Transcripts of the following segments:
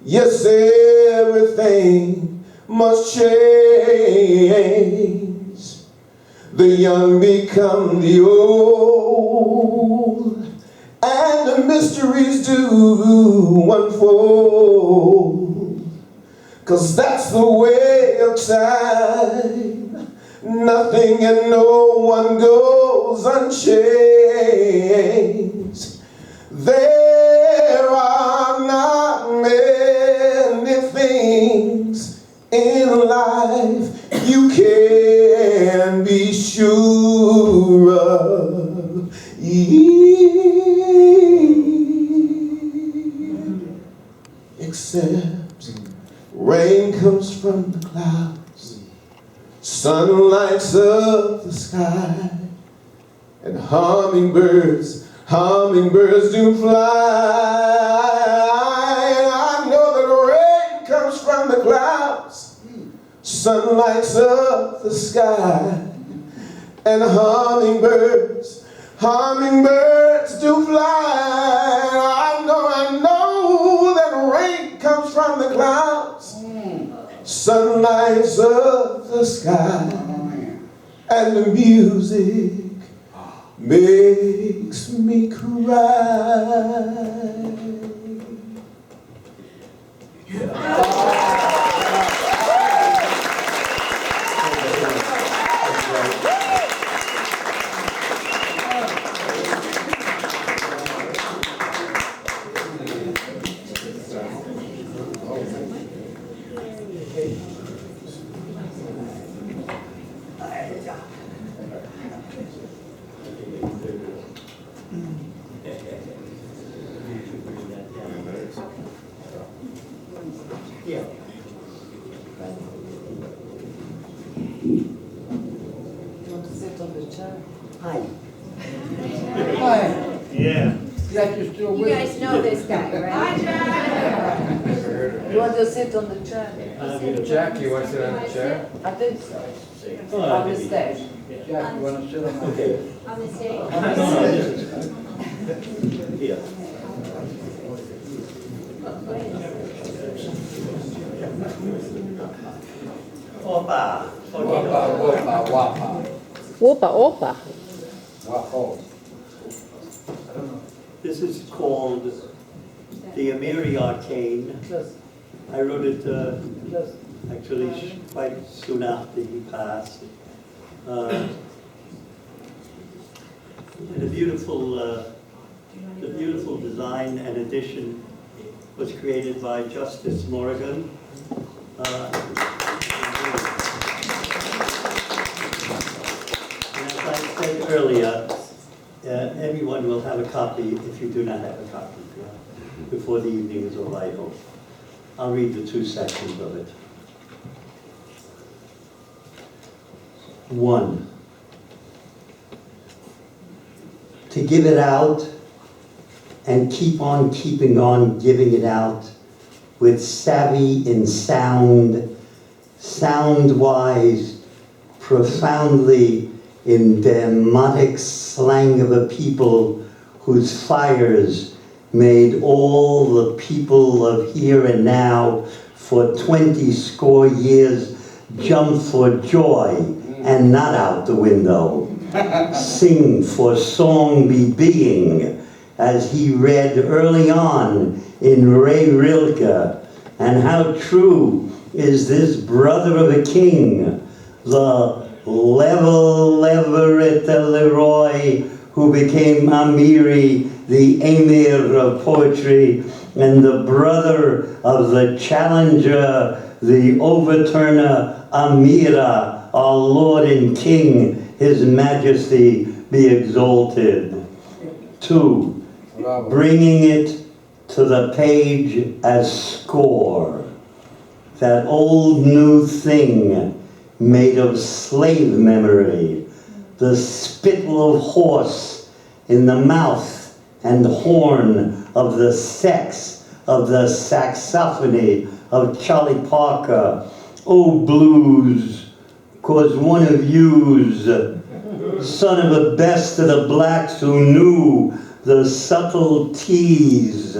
Yes, everything must change. The young become the old, and the mysteries do unfold. 'Cause that's the way of time. Nothing and no one goes unchanged. There are not many things in life you can be sure of, except rain comes from the clouds, sun lights up the sky, and hummingbirds do fly. I know that rain comes from the clouds, sun lights up the sky, and hummingbirds do fly. I know that rain comes from the clouds, sun lights up the sky, and the music makes me cry. Yeah. You want to sit on the chair? Hi. Hi. Yeah. Glad you're still You with guys us. know this guy, right? You want to sit on the chair? Jack, you want to sit on the chair? I think so. On the stage. Jack, you want to sit on the Okay. On the stage? No, this is fine. Here. Opa. Wapa, wapa, wapa. Opa, opa. Wapo. This is called the Amiri Arcane. Just, I wrote it just. actually quite soon after he passed. And the beautiful design and addition was created by Justice Morgan. And as I said earlier, everyone will have a copy if you do not have a copy before the evening is over, I hope. I'll read the two sections of it. 1. To give it out and keep on keeping on giving it out with savvy in sound, sound-wise, profoundly in demotic slang of a people whose fires made all the people of here and now for 20 score years jump for joy and not out the window. Sing for song be being, as he read early on in Ray Rilke. And how true is this brother of a king, the Leverett Leroy, who became Amiri, the emir of poetry, and the brother of the challenger, the overturner Amira, our Lord and King, His Majesty be exalted. 2, bringing it to the page as score, that old new thing made of slave memory, the spittle of horse in the mouth and horn of the sex of the saxophony of Charlie Parker. Oh blues, 'cause one of you's son of the best of the blacks who knew the subtleties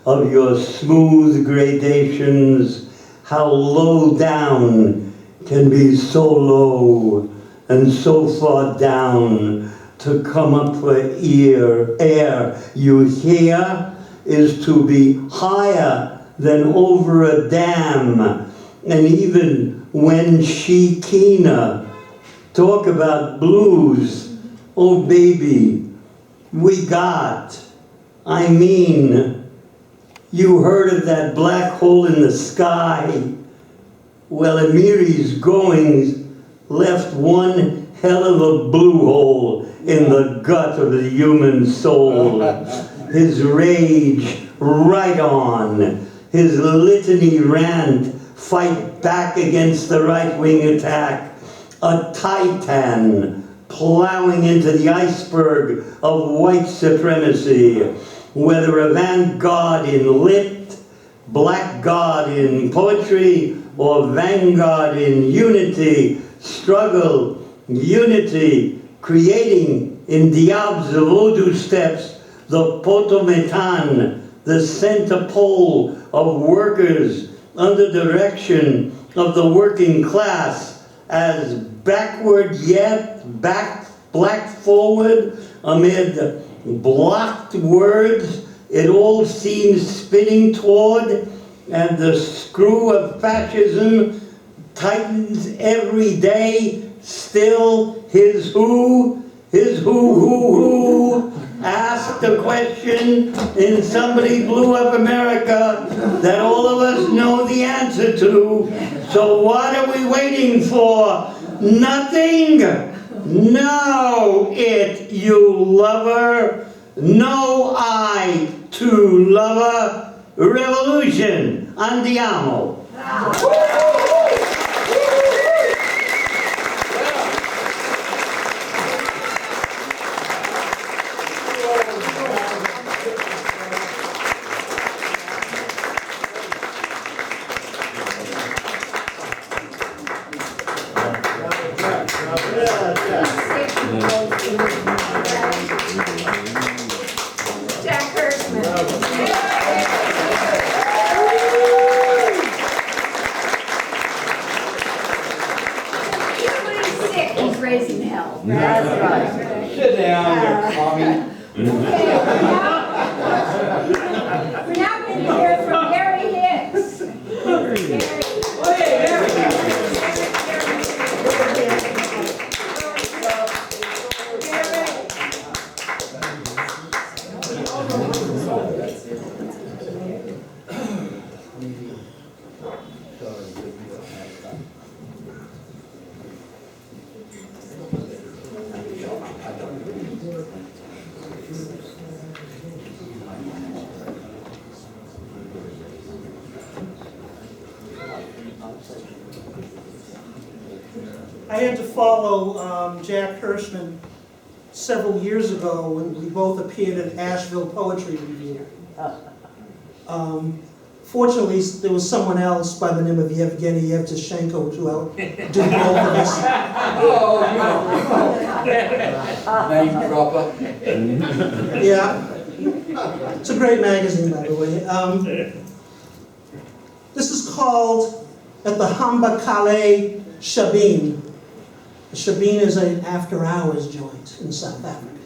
of your smooth gradations, how low down can be so low and so far down to come up for air you hear is to be higher than over a dam. And even when Shekinah talk about blues, oh baby, we got, I mean, you heard of that black hole in the sky? Well, Amiri's goings left one hell of a blue hole in the gut of the human soul. His rage, right on. His litany rant, fight back against the right-wing attack. A titan plowing into the iceberg of white supremacy. Whether avant-garde in lit, black-garde in poetry, or vanguard in unity, struggle, unity, creating in Diab's Vodou steps the potometan, the center pole of workers under direction of the working class, as backward yet black forward amid blocked words, it all seems spinning toward, and the screw of fascism tightens every day. Still his who asked a question in Somebody Blew Up America that all of us know the answer to. So what are we waiting for? Nothing? Know it, you lover. Know I to lover. Revolution. Andiamo. Jack Hirschman. He's sick, he's raising hell. That's right. Sit down there, Tommy. Okay, we're now going to hear from Gary Hicks. I had to follow Jack Hirschman several years ago when we both appeared at Asheville Poetry Review. Fortunately, there was someone else by the name of Yevgeny Yevtushenko to outdo both of us. Name dropper. Yeah. It's a great magazine, by the way. This is called At the Hamba Kale Shabin. The Shabin is an after-hours joint in South Africa.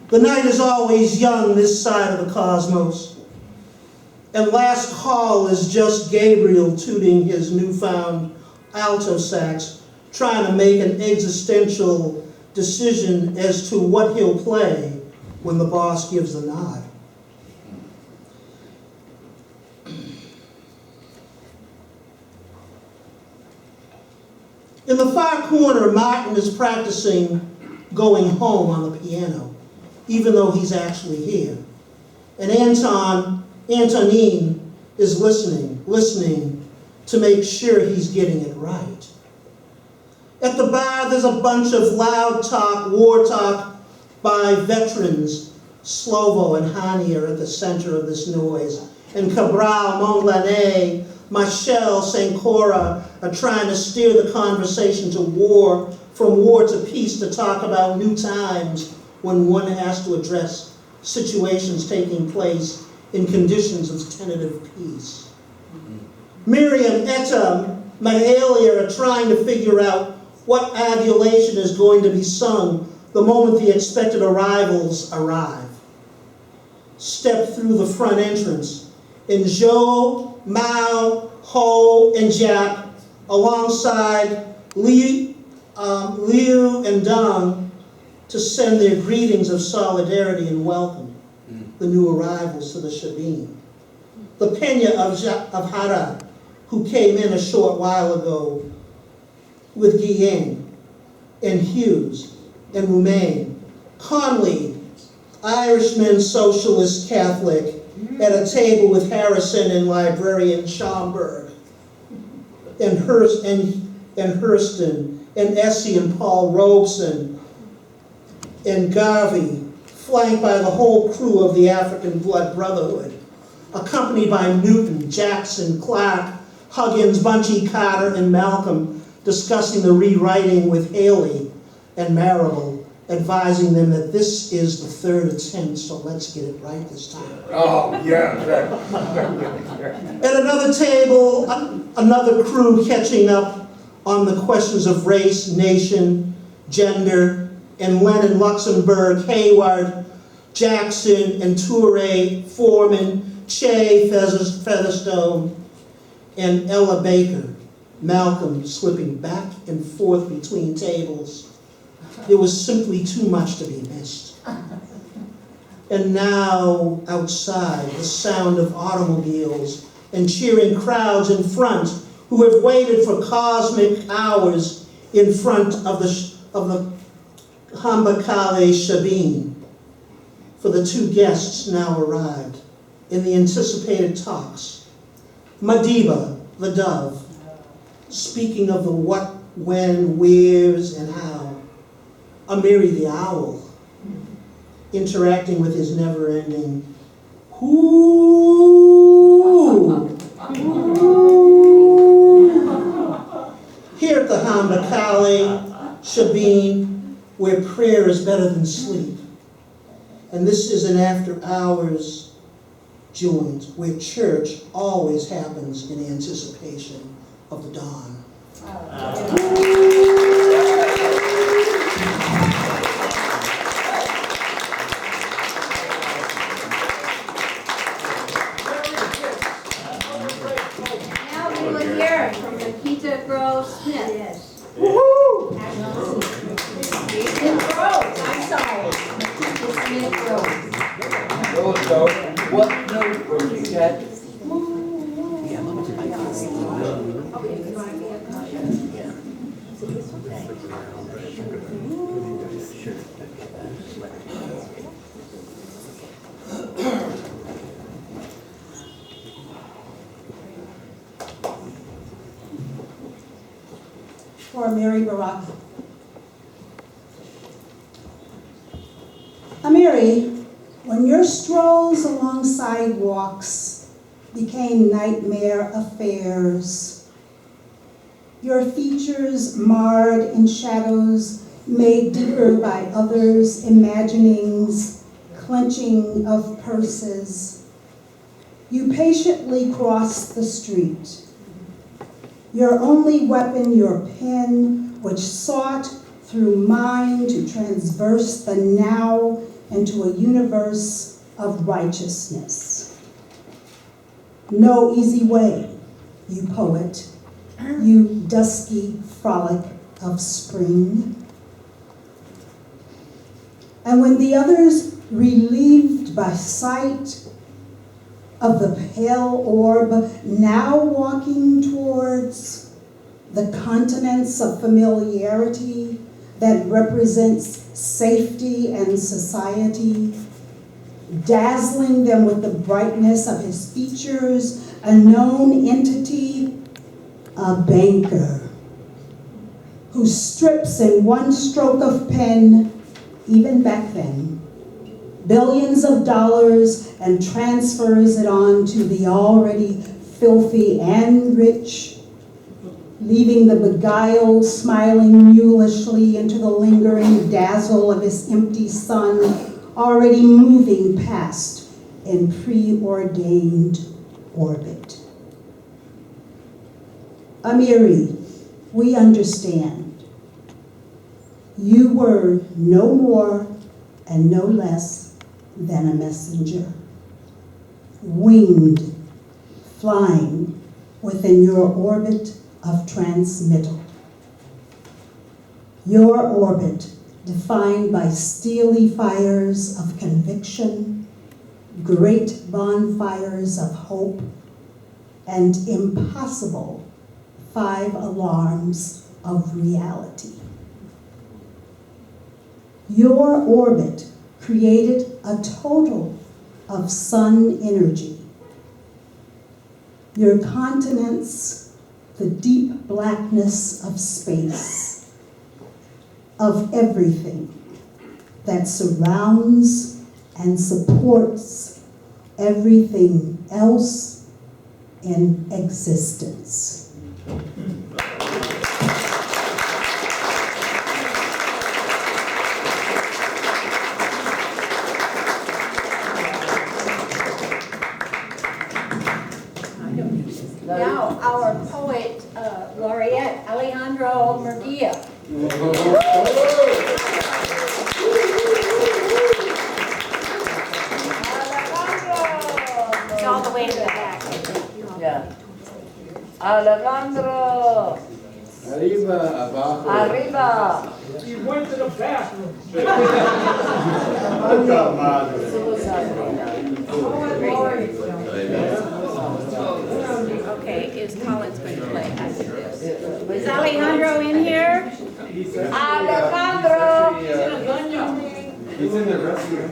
The night is always young this side of the cosmos. And last call is just Gabriel tooting his newfound alto sax, trying to make an existential decision as to what he'll play when the boss gives the nod. In the far corner, Martin is practicing Going Home on the piano, even though he's actually here. And Antonine is listening to make sure he's getting it right. At the bar, there's a bunch of loud talk, war talk by veterans. Slovo and Hani are at the center of this noise. And Cabral, Monglane, Michel, St. Cora are trying to steer the conversation to war, from war to peace, to talk about new times when one has to address situations taking place in conditions of tentative peace. Miriam, Etta, Mahalia are trying to figure out what adulation is going to be sung the moment the expected arrivals arrive. Step through the front entrance, and Zhou, Mao, Ho, and Jap, alongside Liu and Dong, to send their greetings of solidarity and welcome the new arrivals to the Shabin. The Pena of Hara, who came in a short while ago with Guillen and Hughes and Roumain. Conley, Irishman, socialist, Catholic, at a table with Harrison and librarian Schomburg, and Hurston, and Essie and Paul Robeson, and Garvey, flanked by the whole crew of the African Blood Brotherhood, accompanied by Newton, Jackson, Clark, Huggins, Bunchy, Carter, and Malcolm, discussing the rewriting with Haley and Marable, advising them that this is the third attempt, so let's get it right this time. Oh, yeah. At another table, another crew catching up on the questions of race, nation, gender, and Lenin, Luxembourg, Hayward, Jackson, and Toure, Foreman, Che, Featherstone, and Ella Baker. Malcolm slipping back and forth between tables. There was simply too much to be missed. And now, outside, the sound of automobiles and cheering crowds in front who have waited for cosmic hours in front of the Hambakale Shabin. For the two guests now arrived in the anticipated talks. Madiba, the dove, speaking of the what, when, wheres, and how. Amiri the owl, interacting with his never-ending whoo. Here at the Hambakale Shabin, where prayer is better than sleep. And this is an after-hours joint where church always happens in anticipation of the dawn. Now we will hear from Nikita Grove Smith. Yes. Woohoo! Smith Grove, I'm sorry. Smith Grove. So, what note were you at? For Amiri Baraka. Amiri, when your strolls along sidewalks became nightmare affairs, your features marred in shadows made deeper by others' imaginings, clenching of purses, you patiently crossed the street. Your only weapon, your pen, which sought through mind to transverse the now into a universe of righteousness. No easy way, you poet, you dusky frolic of spring. And when the others, relieved by sight of the pale orb, now walking towards the continents of familiarity that represents safety and society, dazzling them with the brightness of his features, a known entity, a banker, who strips in one stroke of pen, even back then, billions of dollars and transfers it on to the already filthy and rich, leaving the beguiled smiling mulishly into the lingering dazzle of his empty sun already moving past in preordained orbit. Amiri, we understand. You were no more and no less than a messenger, winged, flying within your orbit of transmittal. Your orbit defined by steely fires of conviction, great bonfires of hope, and impossible 5 alarms of reality. Your orbit created a total of sun energy. Your continents, the deep blackness of space, of everything that surrounds and supports everything else in existence. Now, our poet laureate, Alejandro Murguia. It's all the way to the back. Yeah. Alejandro. Arriba, abajo. Arriba. He went to the bathroom. Okay, is Collins going to play after this? Is Alejandro in here? Alejandro. He's in the restroom.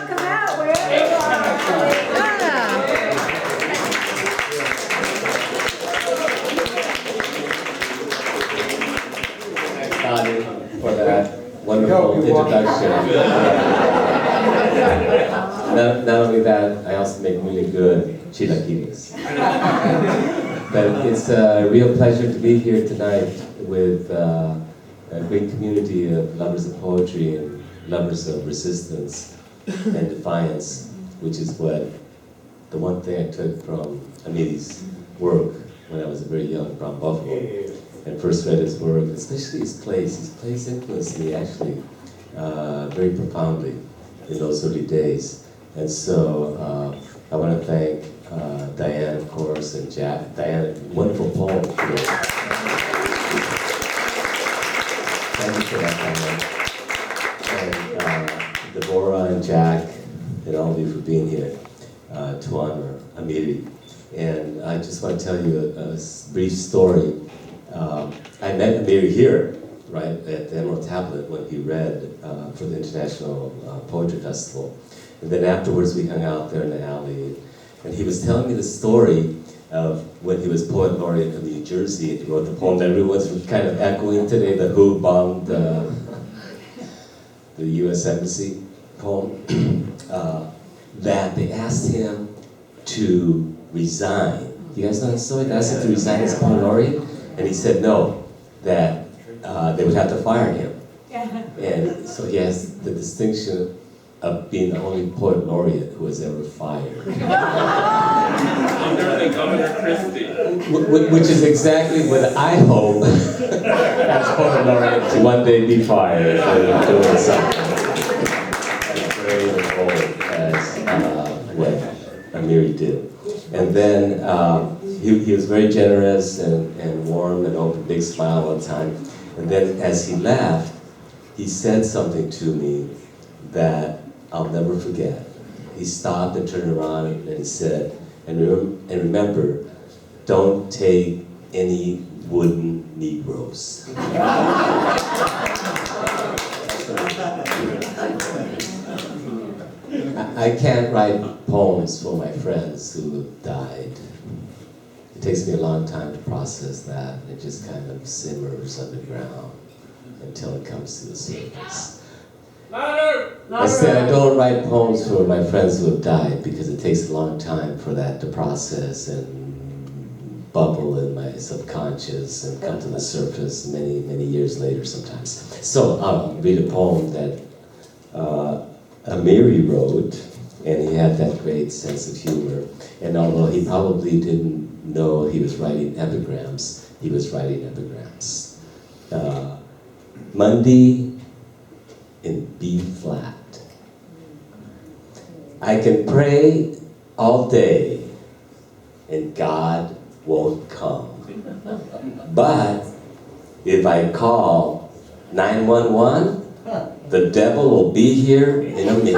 Come out, wherever you are. For that wonderful introduction. Not only that, I also make really good chilaquiles. But it's a real pleasure to be here tonight with a great community of lovers of poetry and lovers of resistance and defiance, which is what the one thing I took from Amiri's work when I was a very young brown buffalo. And first read his work, especially his plays. His plays influenced me actually very profoundly in those early days. And so I want to thank Diane, of course, and Jack. Diane, wonderful poem. Thank you for that, Diane. And Deborah and Jack, and all of you for being here to honor Amiri. And I just want to tell you a brief story. I met Amiri here, right, at the Emerald Tablet when he read for the International Poetry Festival. And then afterwards we hung out there in the alley. And he was telling me the story of when he was Poet Laureate of New Jersey and he wrote the poem that everyone's kind of echoing today, the Who Bombed the U.S. Embassy poem, that they asked him to resign. You guys know that story? They asked him to resign as Poet Laureate? And he said no, that they would have to fire him. And so he has the distinction of being the only Poet Laureate who was ever fired. Under the Governor Christie. Which is exactly what I hope as Poet Laureate to one day be fired for doing something as brave and bold as what Amiri did. And then he was very generous and warm and open, big smile all the time. And then as he left, he said something to me that I'll never forget. He stopped and turned around and he said, and remember, don't take any wooden Negroes. I can't write poems for my friends who have died. It takes me a long time to process that. It just kind of simmers underground until it comes to the surface. I said I don't write poems for my friends who have died because it takes a long time for that to process and bubble in my subconscious and come to the surface many, many years later sometimes. So I'll read a poem that Amiri wrote, and he had that great sense of humor. And although he probably didn't know he was writing epigrams, he was writing epigrams. Monday in B flat. I can pray all day and God won't come. But if I call 911, the devil will be here in a minute.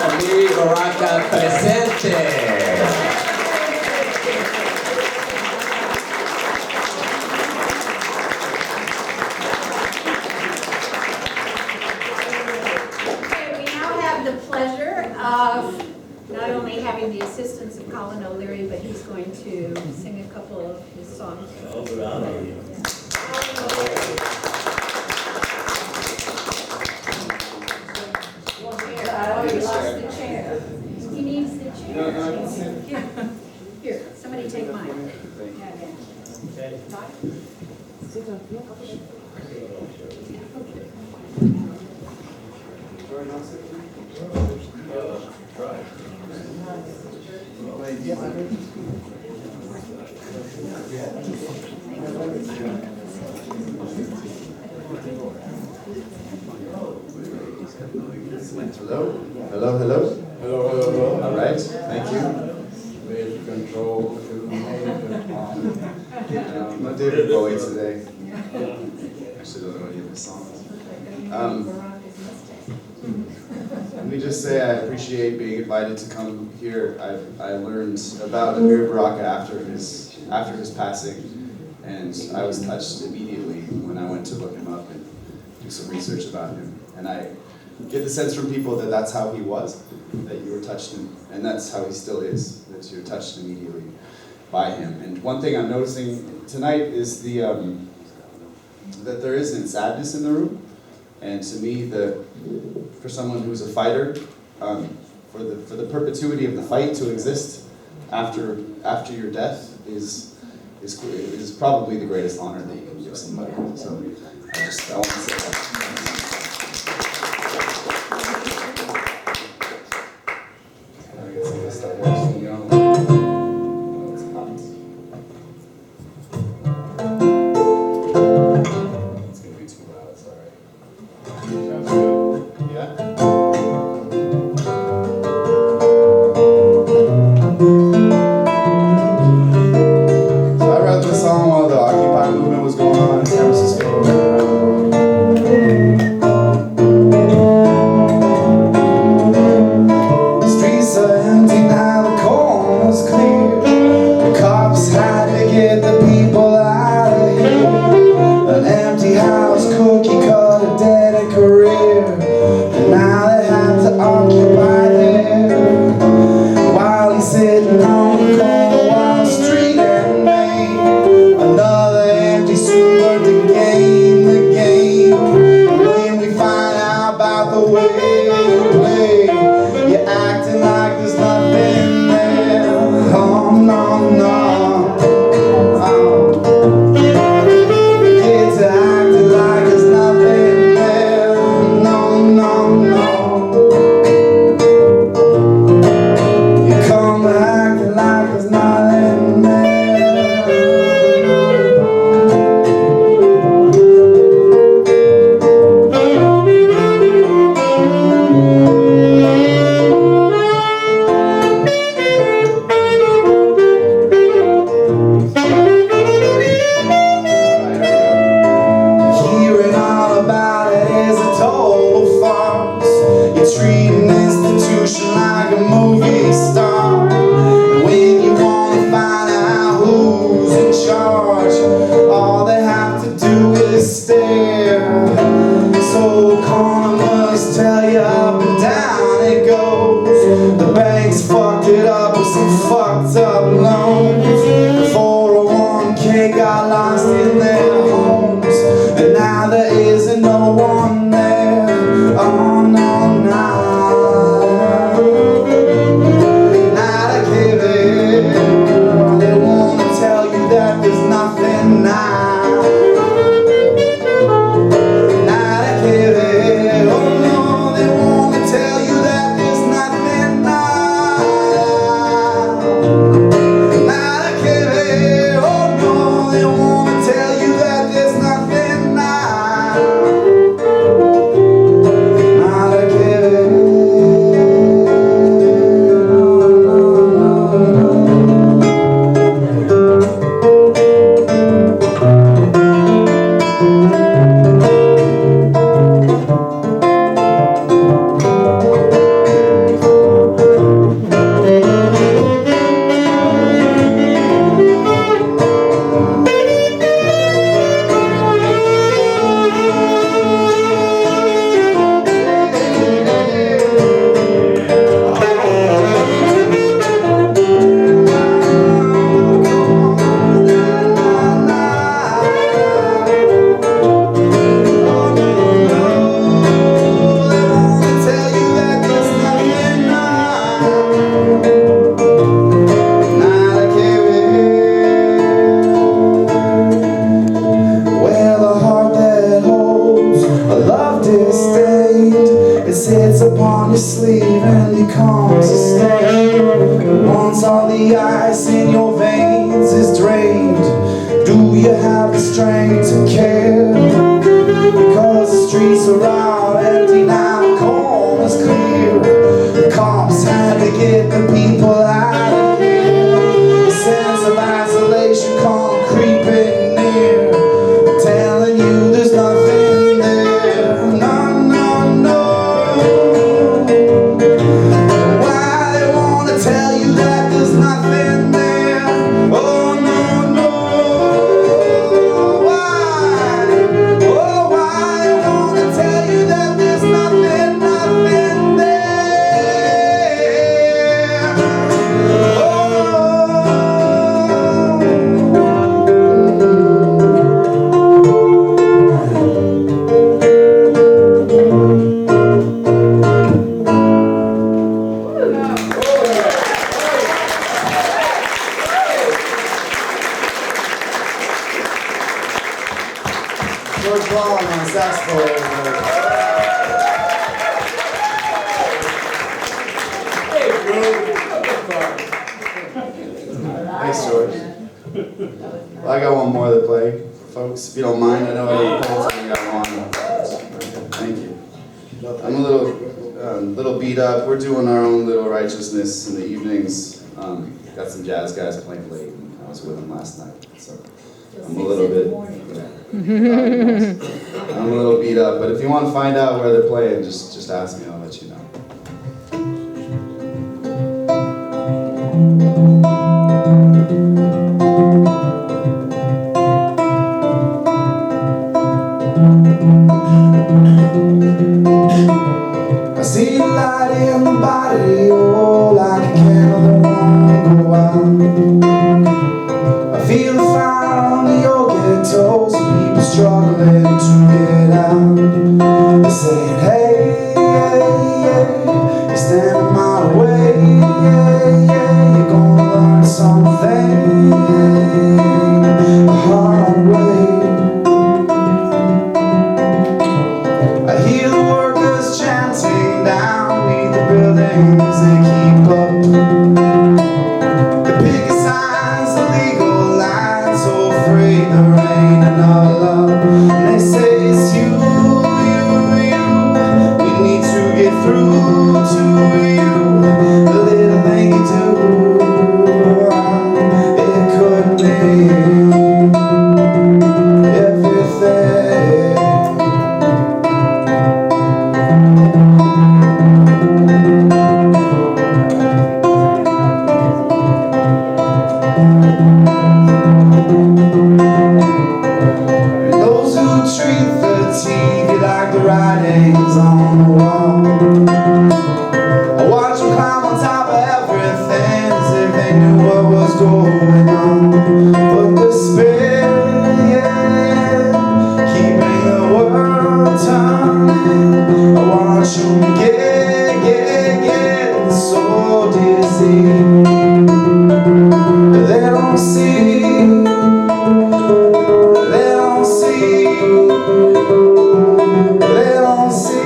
Amiri Baraka presente. The pleasure of not only having the assistance of Colin O'Leary, but he's going to sing a couple of his songs. Oh, he lost the chair. He needs the chair. Here, somebody take mine. Hello? Hello, hello? Hello, hello, hello. All right, thank you. Major control to major on. I'm not David Bowie today. Actually don't know any of the songs. Let me just say I appreciate being invited to come here. I learned about Amiri Baraka after his passing, and I was touched immediately when I went to look him up and do some research about him. And I get the sense from people that that's how he was, that you were touched, and that's how he still is, that you're touched immediately by him. And one thing I'm noticing tonight is that there isn't sadness in the room. And to me, for someone who's a fighter, for the perpetuity of the fight to exist after your death is probably the greatest honor that you can give somebody. So I want to say that. on your sleeve and becomes a stain. Once all the ice in your veins is drained, do you have the strength to care? Because the streets are all empty now, corners clear. The cops had to get the people out of here. The sense of isolation come creeping near, telling you there's nothing there. No, no, no. Why they wanna tell you that there's nothing there? Oh, no, no. Why? Oh, why they wanna tell you that there's nothing, nothing there? George Long on saxophone. Thanks, George. Well, I got one more to play for folks, if you don't mind. I know I already played, so I got one. Thank you. I'm a little beat up. We're doing our own little righteousness in the evenings. Got some jazz guys playing late, and I was with them last night, so I'm a little bit. I'm a little beat up, but if you want to find out where they're playing, just ask me. I'll let you know. I see the light in the body, oh, like a candle that won't go out. I feel the fire under your ghettos, people struggling to get out. They're saying, hey, yeah, yeah, you're standing my way, yeah, yeah, you're gonna learn something the hard way. I hear the workers chanting down beneath the buildings they keep up. The picket signs, the legal lines, so afraid there ain't enough love. And they say it's you. We need to get through to you. The little thing you do, it could mean everything. Those who treat the TV like the writings on the wall, I watch them climb on top of everything as if they knew what was going on. But despair, yeah, keeping the world turning. I watch them get so dizzy. They don't see. They don't see. They don't see.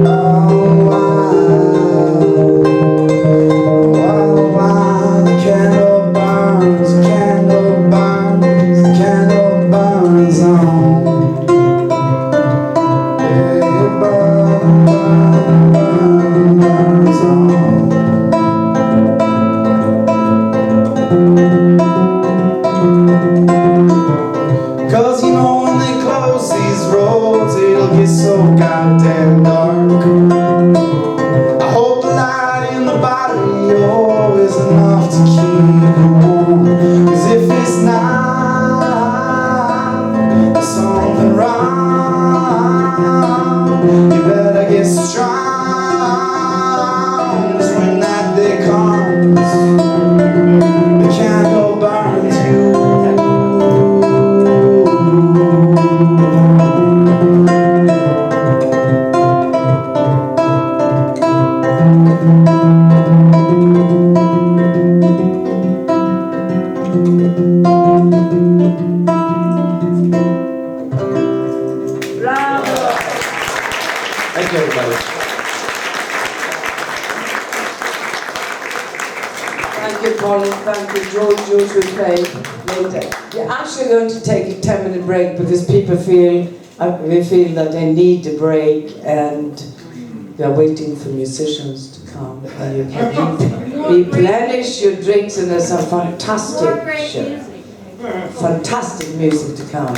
Oh, wow, the candle burns, the candle burns, the candle burns on. Yeah, it burns on. Cause you know when they close these roads, it'll get so goddamn dark. I hope the light in the body, oh, is enough to keep you warm. Cause if it's not, there's something wrong. You better get strong. 'Cause when that day comes, the candle burns you. Thank you, everybody. Thank you, Paul. Thank you, George. George will play later. We're actually going to take a 10-minute break because people feel that they need a break, and we are waiting for musicians to come. And you can replenish your drinks, and there's some fantastic music to come.